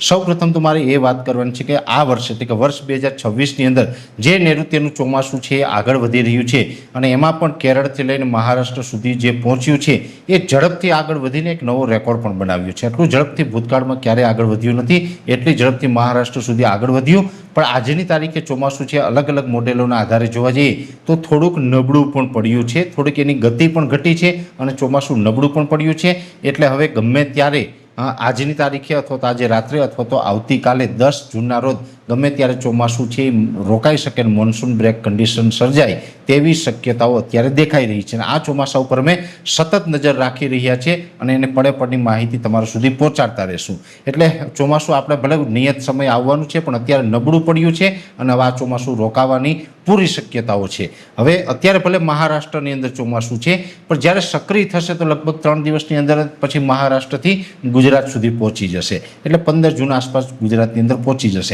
સૌપ્રથમ તો મારે એ વાત કરવાની છે કે આ વર્ષ એટલે કે વર્ષ 2026ની અંદર જે નૈઋત્યનું ચોમાસું છે એ આગળ વધી રહ્યું છે અને એમાં પણ કેરળથી લઈને મહારાષ્ટ્ર સુધી જે પહોંચ્યું છે એ ઝડપથી આગળ વધીને એક નવો રેકોર્ડ પણ બનાવ્યો છે। એટલું ઝડપથી ભૂતકાળમાં ક્યારેય આગળ વધ્યું નથી, એટલી ઝડપથી મહારાષ્ટ્ર સુધી આગળ વધ્યું। પણ આજની તારીખે ચોમાસું છે અલગ અલગ મોડેલોના આધારે જોવા જઈએ તો થોડુંક નબળું પણ પડ્યું છે, થોડીક એની ગતિ પણ ઘટી છે અને ચોમાસું નબળું પણ પડ્યું છે। એટલે હવે ગમે ત્યારે આજની તારીખે અથવા તો આજે રાત્રે અથવા તો આવતીકાલે 10 જૂનના રોજ ગમે ત્યારે ચોમાસું છે રોકાઈ શકે, મોન્સૂન બ્રેક કન્ડિશન સર્જાય તેવી શક્યતાઓ અત્યારે દેખાઈ રહી છે। આ ચોમાસા ઉપર અમે સતત નજર રાખી રહ્યા છીએ અને એને પડે પડની માહિતી તમારા સુધી પહોંચાડતા રહીશું। એટલે ચોમાસું આપણે ભલે નિયત સમય આવવાનું છે પણ અત્યારે નબળું પડ્યું છે અને હવે આ ચોમાસું રોકાવાની પૂરી શક્યતાઓ છે। હવે અત્યારે ભલે મહારાષ્ટ્રની અંદર ચોમાસું છે પણ જ્યારે સક્રિય થશે તો લગભગ 3 દિવસની અંદર પછી મહારાષ્ટ્રથી ગુજરાત સુધી પહોંચી જશે, એટલે 15 જૂન આસપાસ ગુજરાતની અંદર પહોંચી જશે।